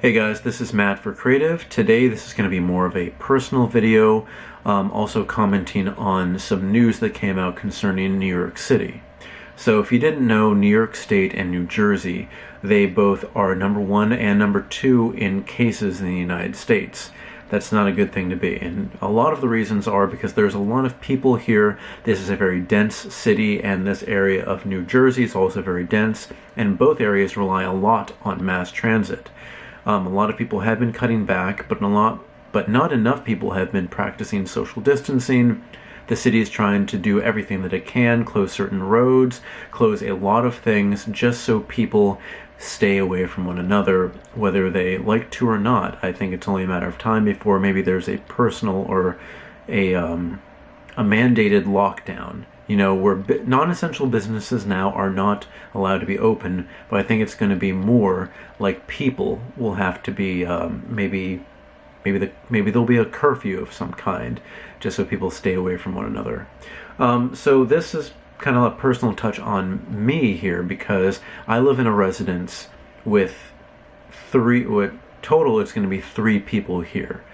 Hey guys, this is Matt for Creative. Today this is going to be more of a personal video, also commenting on some news that came out concerning New York City. So if you didn't know, New York State and New Jersey, they both are number 1 and number 2 in cases in the United States. That's not a good thing to be, and a lot of the reasons are because there's a lot of people here. This is a very dense city, and this area of New Jersey is also very dense, and both areas rely a lot on mass transit. A lot of people have been cutting back, but not enough people have been practicing social distancing. The city is trying to do everything that it can, close certain roads, close a lot of things, just so people stay away from one another, whether they like to or not. I think it's only a matter of time before maybe there's a personal or a mandated lockdown. You know, where non-essential businesses now are not allowed to be open, but I think it's going to be more like people will have to be maybe there'll be a curfew of some kind, just so people stay away from one another. So this is kind of a personal touch on me here, because I live in a residence with total it's going to be 3 people here,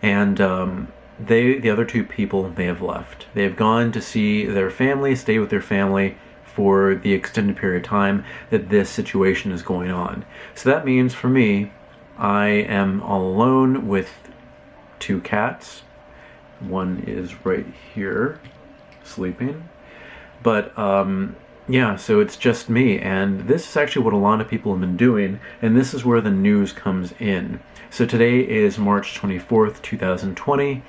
and the other 2 people, they have left. They have gone to see their family, stay with their family for the extended period of time that this situation is going on. So that means for me, I am all alone with 2 cats. One is right here, sleeping. But yeah, so it's just me, and this is actually what a lot of people have been doing, and this is where the news comes in. So today is March 24th, 2020,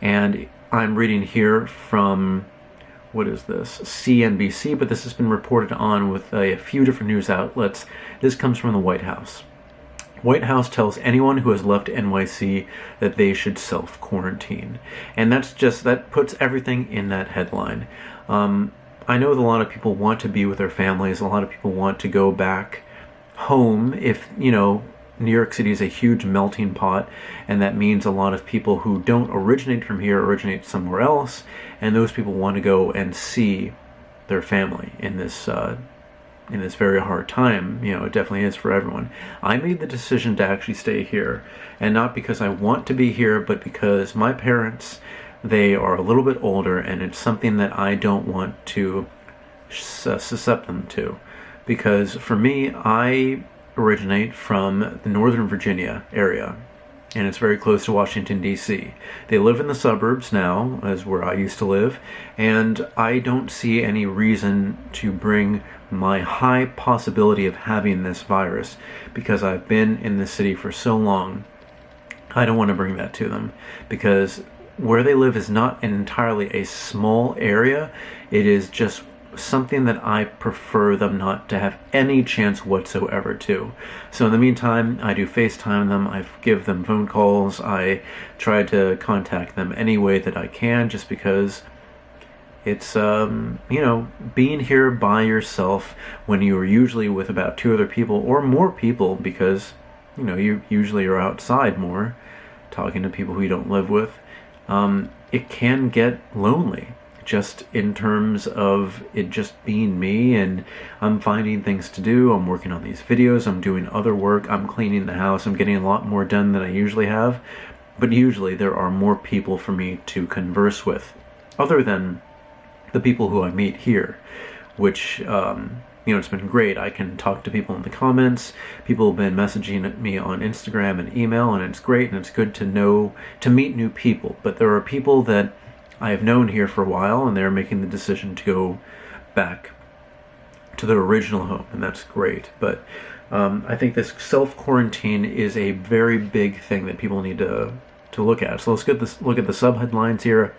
and I'm reading here from, what is this, CNBC, but this has been reported on with a few different news outlets. This comes from the White House. White House tells anyone who has left NYC that they should self-quarantine. And that puts everything in that headline. I know that a lot of people want to be with their families. A lot of people want to go back home. If, you know, New York City is a huge melting pot, and that means a lot of people who don't originate from here originate somewhere else, and those people want to go and see their family in this very hard time. You know, it definitely is for everyone. I made the decision to actually stay here, and not because I want to be here, but because my parents, they are a little bit older, and it's something that I don't want to suscept them to. Because for me, I originate from the Northern Virginia area, and it's very close to Washington, D.C. They live in the suburbs now, as where I used to live, and I don't see any reason to bring my high possibility of having this virus, because I've been in this city for so long. I don't want to bring that to them, because where they live is not entirely a small area. It is just something that I prefer them not to have any chance whatsoever to. So in the meantime, I do FaceTime them, I give them phone calls, I try to contact them any way that I can, just because it's, you know, being here by yourself when you are usually with about 2 other people or more people, because, you know, you usually are outside more, talking to people who you don't live with. It can get lonely, just in terms of it just being me, and I'm finding things to do. I'm working on these videos, I'm doing other work, I'm cleaning the house, I'm getting a lot more done than I usually have, but usually there are more people for me to converse with, other than the people who I meet here, which, you know, it's been great. I can talk to people in the comments. People have been messaging me on Instagram and email, and it's great, and it's good to meet new people. But there are people that I have known here for a while, and they're making the decision to go back to their original home, and that's great. But I think this self-quarantine is a very big thing that people need to look at. So let's look at the sub-headlines here.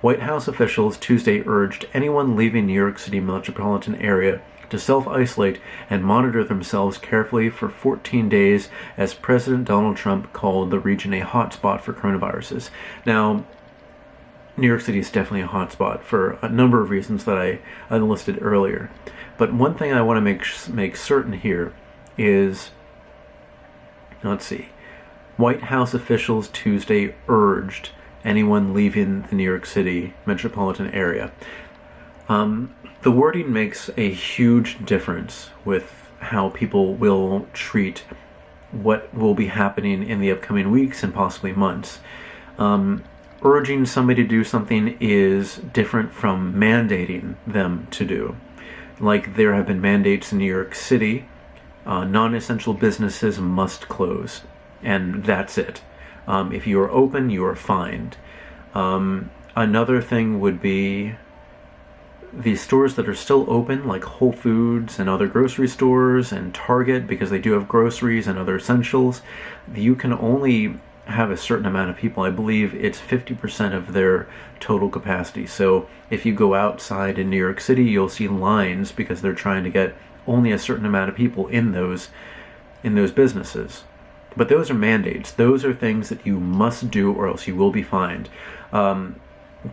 White House officials Tuesday urged anyone leaving New York City metropolitan area to self-isolate and monitor themselves carefully for 14 days, as President Donald Trump called the region a hotspot for coronaviruses. Now, New York City is definitely a hotspot for a number of reasons that I listed earlier. But one thing I want to make certain here is, let's see, White House officials Tuesday urged anyone leaving the New York City metropolitan area. The wording makes a huge difference with how people will treat what will be happening in the upcoming weeks and possibly months. Urging somebody to do something is different from mandating them to do. Like there have been mandates in New York City, non-essential businesses must close, and that's it. If you are open, you are fined. Another thing would be the stores that are still open, like Whole Foods and other grocery stores and Target, because they do have groceries and other essentials. You can only have a certain amount of people. I believe it's 50% of their total capacity. So if you go outside in New York City, you'll see lines because they're trying to get only a certain amount of people in those businesses. But those are mandates. Those are things that you must do or else you will be fined.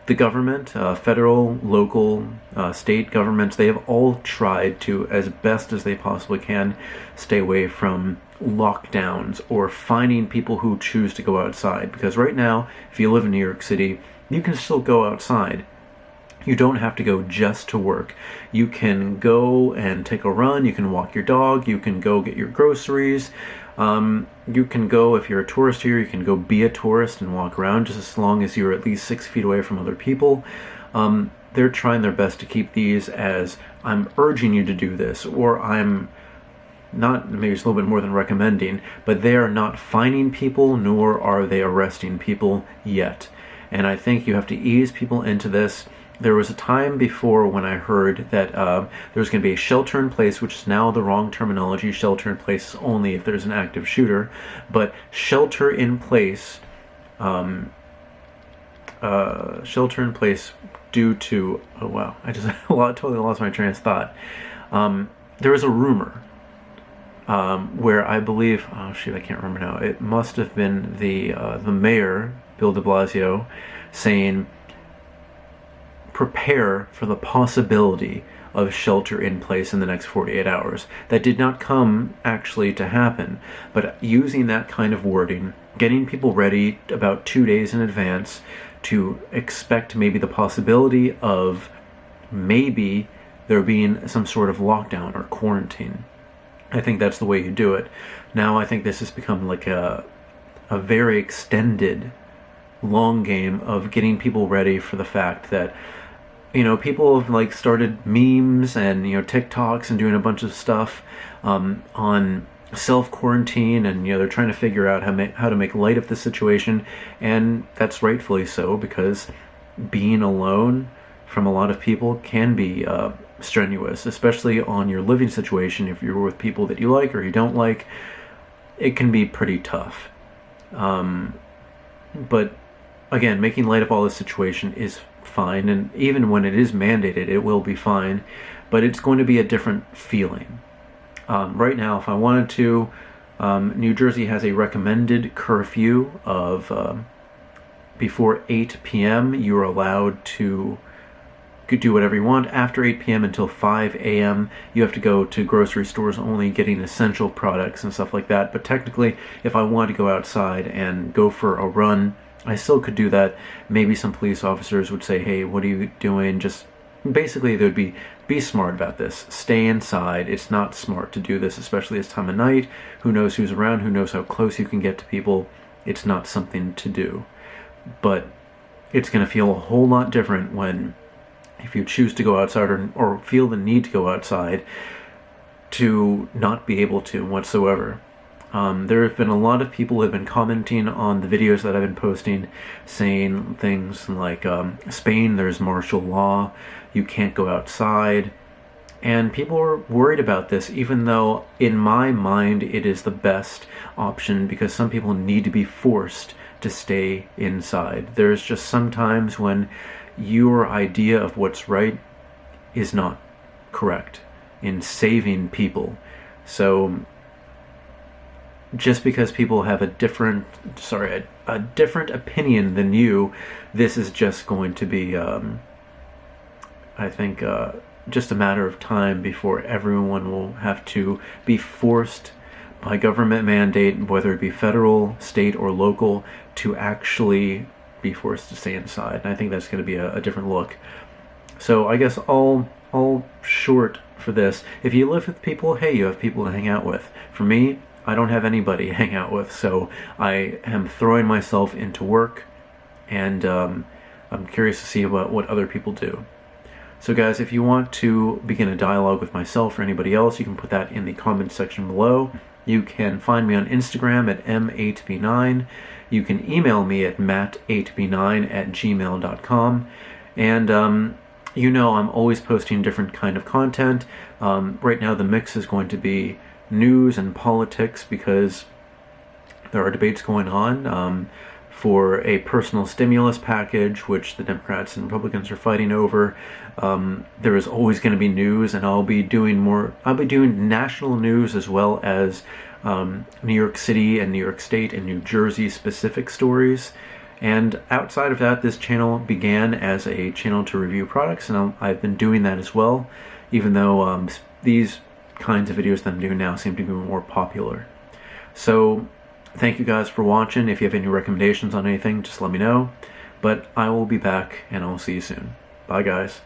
The government, federal, local, state governments, they have all tried to, as best as they possibly can, stay away from lockdowns or fining people who choose to go outside. Because right now, if you live in New York City, you can still go outside. You don't have to go just to work. You can go and take a run, you can walk your dog, you can go get your groceries. You can go, if you're a tourist here, you can go be a tourist and walk around just as long as you're at least 6 feet away from other people. They're trying their best to keep these as, I'm urging you to do this, or I'm not, maybe it's a little bit more than recommending, but they are not fining people, nor are they arresting people yet. And I think you have to ease people into this. There was a time before when I heard that there was going to be a shelter in place, which is now the wrong terminology. Shelter in place is only if there's an active shooter. But shelter in place due to, oh wow, I just totally lost my train of thought. There was a rumor where I believe, oh shoot, I can't remember now. It must have been the mayor, Bill de Blasio, saying, prepare for the possibility of shelter in place in the next 48 hours. That did not come actually to happen, but using that kind of wording, getting people ready about 2 days in advance to expect maybe the possibility of maybe there being some sort of lockdown or quarantine. I think that's the way you do it. Now I think this has become like a very extended long game of getting people ready for the fact that, you know, people have like started memes and, you know, TikToks and doing a bunch of stuff on self-quarantine, and, you know, they're trying to figure out how to make light of the situation, and that's rightfully so, because being alone from a lot of people can be strenuous, especially on your living situation. If you're with people that you like or you don't like, it can be pretty tough. But again, making light of all this situation is fine, and even when it is mandated, it will be fine, but it's going to be a different feeling. Right now, if I wanted to, New Jersey has a recommended curfew of before 8 p.m. You're allowed to do whatever you want. After 8 p.m. until 5 a.m. you have to go to grocery stores only, getting essential products and stuff like that. But technically, if I wanted to go outside and go for a run, I still could do that. Maybe some police officers would say, hey, what are you doing? Just basically, they would be smart about this. Stay inside. It's not smart to do this, especially this time of night. Who knows who's around? Who knows how close you can get to people? It's not something to do. But it's going to feel a whole lot different when, if you choose to go outside or feel the need to go outside, to not be able to whatsoever. There have been a lot of people who have been commenting on the videos that I've been posting, saying things like, Spain, there's martial law, you can't go outside. And people are worried about this, even though in my mind it is the best option, because some people need to be forced to stay inside. There's just sometimes when your idea of what's right is not correct in saving people. So just because people have a different opinion than you, this is just going to be, I think, just a matter of time before everyone will have to be forced by government mandate, whether it be federal, state, or local, to actually be forced to stay inside. And I think that's going to be a different look. So I guess all short for this, if you live with people, hey, you have people to hang out with. For me, I don't have anybody to hang out with, so I am throwing myself into work, and I'm curious to see what other people do. So guys, if you want to begin a dialogue with myself or anybody else, you can put that in the comment section below. You can find me on Instagram at m8b9. You can email me at matt8b9@gmail.com. And you know, I'm always posting different kind of content. Right now the mix is going to be news and politics, because there are debates going on for a personal stimulus package, which the Democrats and Republicans are fighting over. There is always going to be news, and I'll be doing national news as well as New York City and New York State and New Jersey specific stories. And outside of that, this channel began as a channel to review products, and I've been doing that as well, even though these kinds of videos that I'm doing now seem to be more popular. So thank you guys for watching. If you have any recommendations on anything, just let me know. But I will be back, and I'll see you soon. Bye guys.